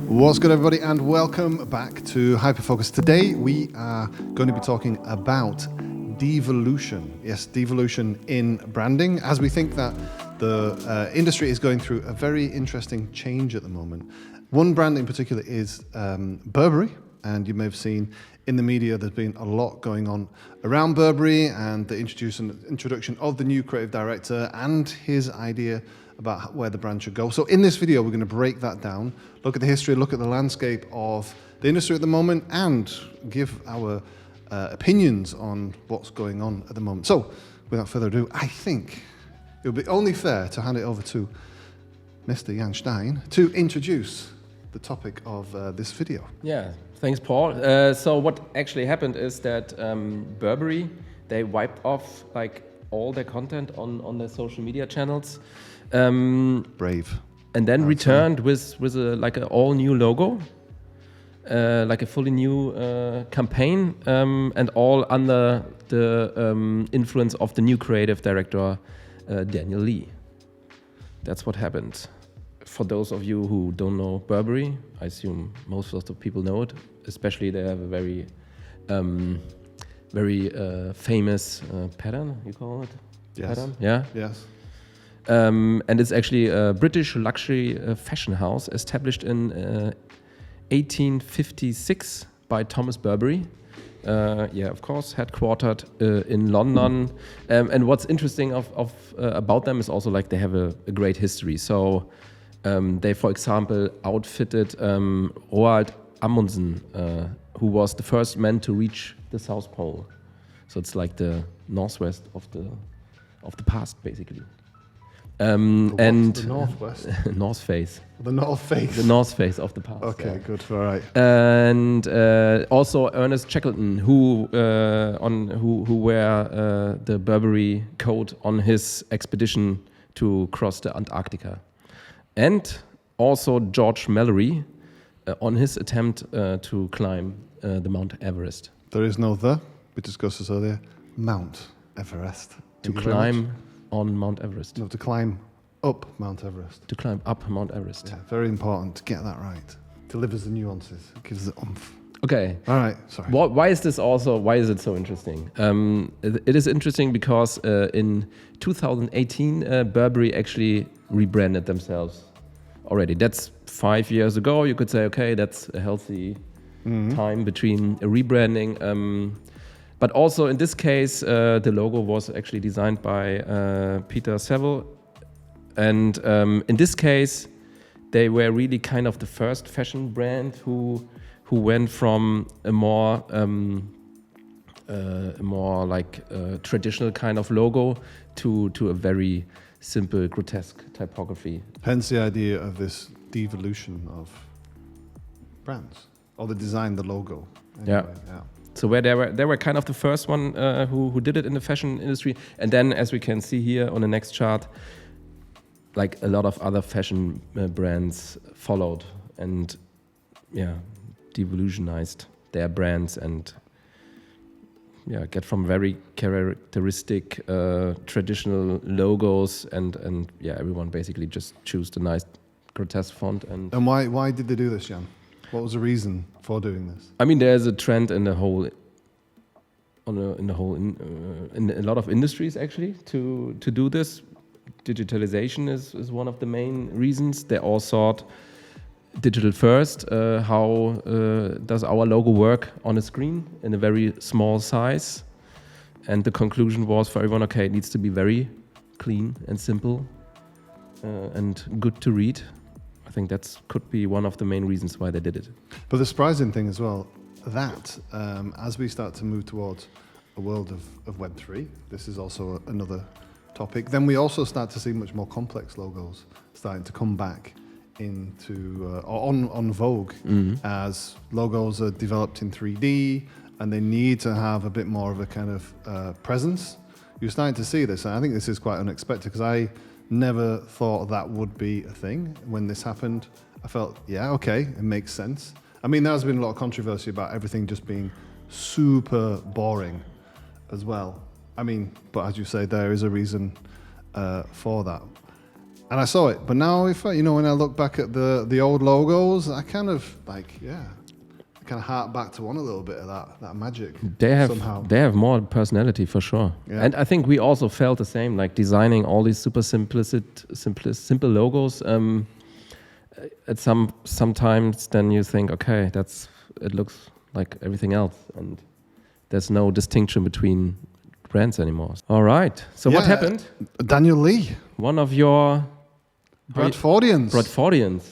What's good, everybody, and welcome back to Hyperfocus. Today we are going to be talking about devolution. Yes, devolution in branding, as we think that the industry is going through a very interesting change at the moment. One brand in particular is Burberry, and you may have seen in the media there's been a lot going on around Burberry and the introduction of the new creative director and his idea about where the brand should go. So in this video, we're going to break that down, look at the history, look at the landscape of the industry at the moment, and give our opinions on what's going on at the moment. So without further ado, I think it would be only fair to hand it over to Mr. Jan Stein to introduce the topic of this video. Yeah, thanks, Paul. So what actually happened is that Burberry, they wiped off like all their content on their social media channels. Brave. And then returned with a like an all new logo, like a fully new campaign, and all under the influence of the new creative director, Daniel Lee. That's what happened. For those of you who don't know Burberry, I assume most of the people know it. Especially they have a very famous pattern. You call it? Yes. Pattern? Yeah. Yes. And it's actually a British luxury fashion house established in 1856 by Thomas Burberry. Of course, headquartered in London. And what's interesting about them is also like they have a great history. So they, for example, outfitted Roald Amundsen, who was the first man to reach the South Pole. So it's like the northwest of the past, basically. And the northwest, north face. The north face. The north face of the past. Okay, yeah. Good. All right. And also Ernest Shackleton, who wear the Burberry coat on his expedition to cross the Antarctica, and also George Mallory on his attempt to climb the Mount Everest. There is no the. We discussed this earlier. Mount Everest. To climb on Mount Everest. No, to climb up Mount Everest. To climb up Mount Everest. Yeah, very important to get that right. Delivers the nuances. It gives the oomph. Okay. All right. Sorry. Why is it so interesting? It is interesting because in 2018, Burberry actually rebranded themselves already. That's 5 years ago. You could say, okay, that's a healthy time between a rebranding. But also in this case, the logo was actually designed by Peter Saville. And in this case, they were really kind of the first fashion brand who went from a more traditional kind of logo to a very simple, grotesque typography. Hence the idea of this devolution of brands, or the design, the logo. Anyway, yeah. So where they were kind of the first one who did it in the fashion industry, and then as we can see here on the next chart, like a lot of other fashion brands followed and devolutionized their brands and get from very characteristic traditional logos and everyone basically just chose the nice grotesque font. And why did they do this, Jan? What was the reason for doing this? I mean, there's a trend in a lot of industries actually to do this. Digitalization is one of the main reasons. They all thought digital first. How does our logo work on a screen in a very small size? And the conclusion was for everyone, okay, it needs to be very clean and simple and good to read. I think that could be one of the main reasons why they did it. But the surprising thing as well, that as we start to move towards a world of Web3, this is also another topic, then we also start to see much more complex logos starting to come back into on vogue as logos are developed in 3D and they need to have a bit more of a kind of presence. You're starting to see this, and I think this is quite unexpected because I never thought that would be a thing. When this happened, I felt, yeah, okay, it makes sense. I mean, there's been a lot of controversy about everything just being super boring as well. I mean, but as you say, there is a reason for that. And I saw it, but now if when I look back at the old logos, I kind of hark back to one a little bit of that magic. They have more personality for sure. Yeah. And I think we also felt the same, like designing all these super simple logos. At sometimes then you think, okay, it looks like everything else, and there's no distinction between brands anymore. All right. So what happened? Daniel Lee, one of your Bradfordians.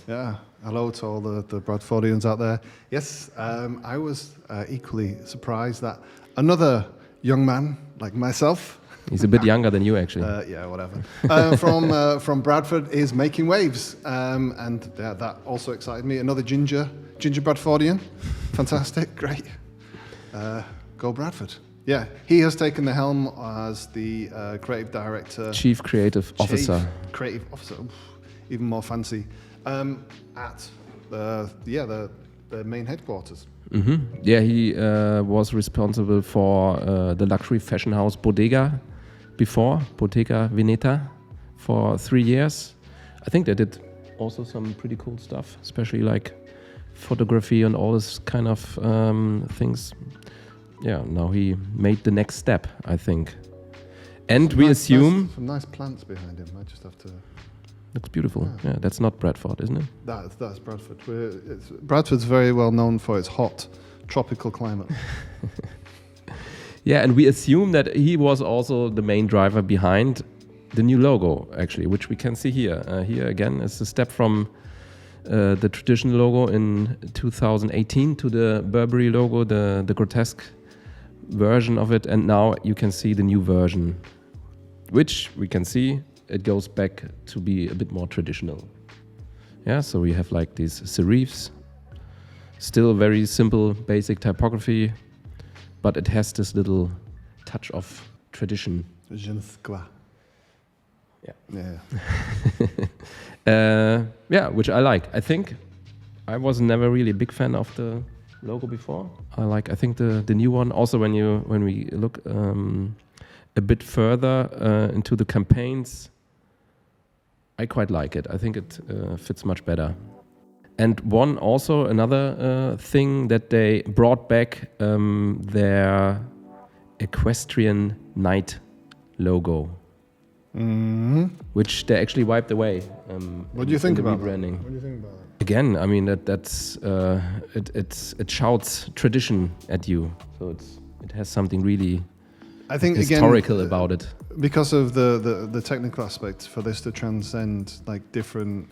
Yeah. Hello to all the Bradfordians out there. Yes, I was equally surprised that another young man like myself. He's a bit younger than you, actually. Yeah, whatever. From Bradford is making waves, and that also excited me. Another ginger Bradfordian. Fantastic, great. Go Bradford. Yeah, he has taken the helm as the creative director. Chief Creative Officer. Creative Officer, even more fancy. At the main headquarters. Mm-hmm. Yeah, he was responsible for the luxury fashion house Bottega Veneta, for 3 years. I think they did also some pretty cool stuff, especially like photography and all this kind of things. Yeah, now he made the next step, I think. And we assume... Some nice plants behind him, I just have to... Looks beautiful. Yeah, that's not Bradford, isn't it? That's Bradford. Bradford's very well known for its hot, tropical climate. Yeah, and we assume that he was also the main driver behind the new logo, actually, which we can see here. Here again is a step from the traditional logo in 2018 to the Burberry logo, the grotesque version of it, and now you can see the new version, which we can see it goes back to be a bit more traditional. Yeah, so we have like these serifs, still very simple, basic typography, but it has this little touch of tradition. Je ne sais quoi. Yeah, which I like. I think I was never really a big fan of the logo before. I think the new one. Also, when we look a bit further into the campaigns, I quite like it. I think it fits much better. And another thing that they brought back their equestrian knight logo, which they actually wiped away. What do you think about rebranding? What do you think about it? Again, I mean it shouts tradition at you, so it has something really historical about it. Because of the technical aspect, for this to transcend like different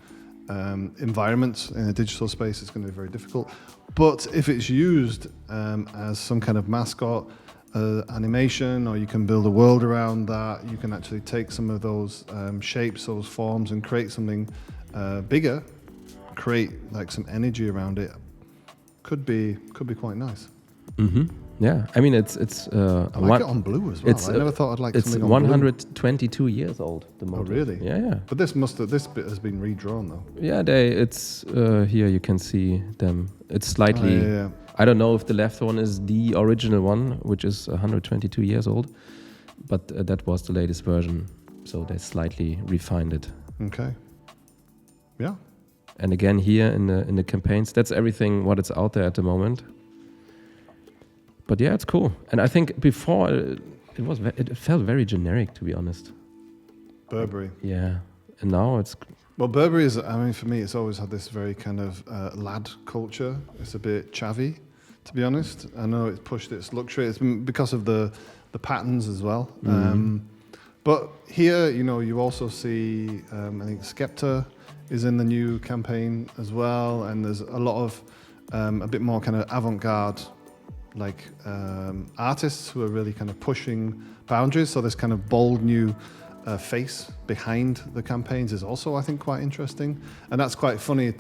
environments in a digital space, it's going to be very difficult. But if it's used as some kind of mascot animation, or you can build a world around that, you can actually take some of those shapes, those forms, and create something bigger, create like some energy around it. Could be quite nice. Mm-hmm. Yeah, I mean it's. I like it on blue as well. I never thought I'd like something on blue. It's 122 years old. The motif. Oh really? Yeah. But this bit has been redrawn though. Yeah, it's here you can see them. It's slightly. Yeah. I don't know if the left one is the original one, which is 122 years old, but that was the latest version, so they slightly refined it. Okay. Yeah. And again here in the campaigns, that's everything what it's out there at the moment. But yeah, it's cool. And I think before it felt very generic, to be honest. Burberry. Yeah. And now it's... Well, Burberry is, I mean, for me, it's always had this very kind of lad culture. It's a bit chavvy, to be honest. I know it's pushed its luxury. It's because of the patterns as well. Mm-hmm. But here, you also see, I think Skepta is in the new campaign as well. And there's a lot of a bit more kind of avant-garde like artists who are really kind of pushing boundaries. So this kind of bold new face behind the campaigns is also, I think, quite interesting. And that's quite funny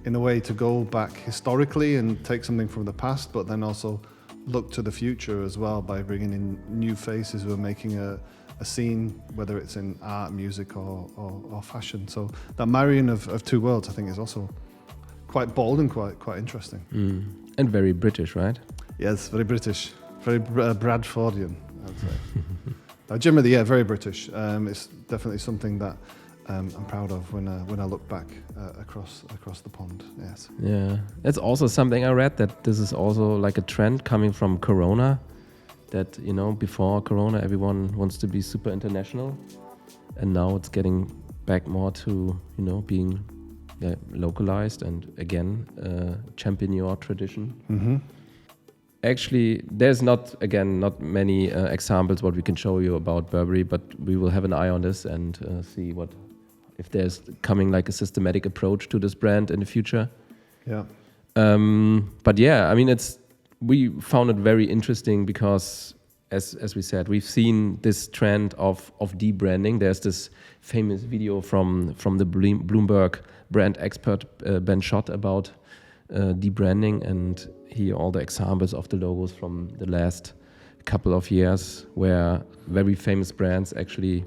in a way, to go back historically and take something from the past, but then also look to the future as well by bringing in new faces who are making a scene, whether it's in art, music or fashion. So that marrying of two worlds, I think, is also quite bold and quite interesting. And very British, right? Yes, very British, very Bradfordian, I'd say. Generally, yeah, very British. It's definitely something that I'm proud of when I look back across the pond. Yes. Yeah, it's also something I read, that this is also like a trend coming from Corona, that, you know, before Corona everyone wants to be super international, and now it's getting back more to, you know, being localized and again champion your tradition. Mm-hmm. Actually, there's not many examples what we can show you about Burberry, but we will have an eye on this and see if there's coming like a systematic approach to this brand in the future. Yeah. But yeah, I mean, we found it very interesting because, as we said, we've seen this trend of debranding. There's this famous video from the Bloomberg brand expert Ben Schott about debranding, and here all the examples of the logos from the last couple of years, where very famous brands actually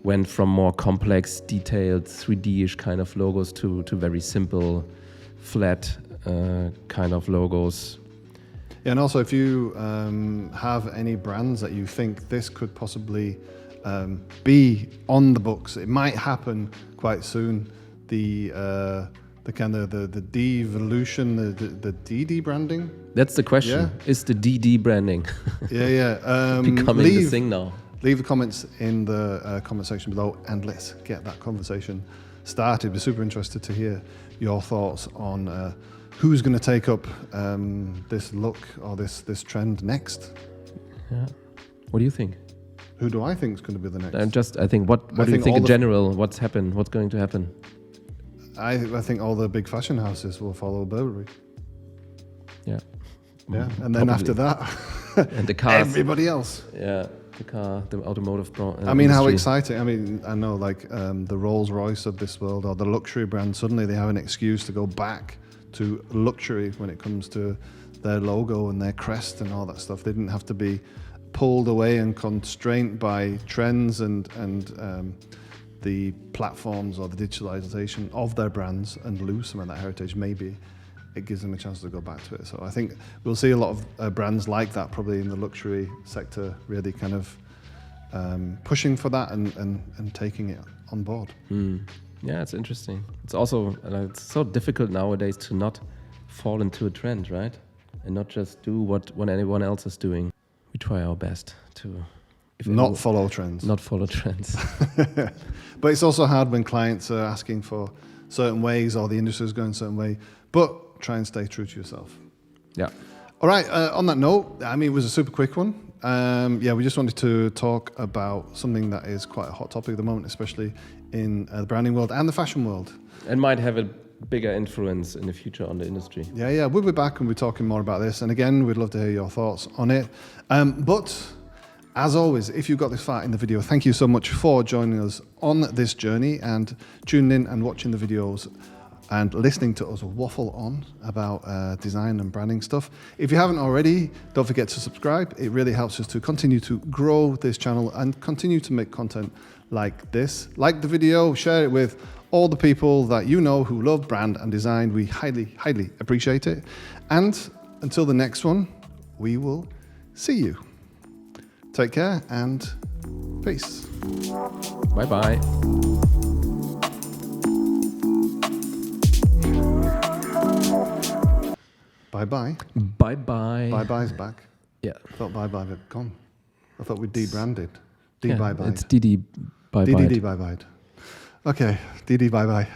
went from more complex, detailed, 3D-ish kind of logos to very simple, flat kind of logos. Yeah, and also if you have any brands that you think this could possibly be on the books, it might happen quite soon. The kind of the devolution, the DD branding. That's the question. Yeah. Is the DD branding becoming the thing now? Leave the comments in the comment section below, and let's get that conversation started. We're super interested to hear your thoughts on who's going to take up this look or this trend next. Yeah. What do you think? Who do I think is going to be the next? I think, what do you think in general? What's going to happen? I think all the big fashion houses will follow Burberry. Yeah. Yeah, and then after that, and the cars, everybody else. Yeah, the automotive. I mean, how exciting! I mean, I know like the Rolls Royce of this world, or the luxury brand. Suddenly, they have an excuse to go back to luxury when it comes to their logo and their crest and all that stuff. They didn't have to be pulled away and constrained by trends and the platforms or the digitalization of their brands and lose some of that heritage. Maybe it gives them a chance to go back to it. So I think we'll see a lot of brands like that probably in the luxury sector, really kind of pushing for that and taking it on board. Yeah, it's interesting. It's also it's so difficult nowadays to not fall into a trend, right? And not just do what anyone else is doing. We try our best to not follow trends. Not follow trends. But it's also hard when clients are asking for certain ways or the industry is going a certain way. But try and stay true to yourself. Yeah. All right. On that note, I mean, it was a super quick one. We just wanted to talk about something that is quite a hot topic at the moment, especially in the branding world and the fashion world. And might have a bigger influence in the future on the industry. Yeah. We'll be back and we'll be talking more about this. And again, we'd love to hear your thoughts on it. But as always, if you got this far in the video, thank you so much for joining us on this journey and tuning in and watching the videos and listening to us waffle on about design and branding stuff. If you haven't already, don't forget to subscribe. It really helps us to continue to grow this channel and continue to make content like this. Like the video, share it with all the people that you know who love brand and design. We highly, highly appreciate it. And until the next one, we will see you. Take care and peace. Bye-bye. Bye-bye. Bye-bye. Bye-bye's back. Yeah. I thought bye-bye had gone. I thought we debranded. Yeah, Bye-bye. it's DD bye-bye. DD bye-bye. Okay, DD bye-bye.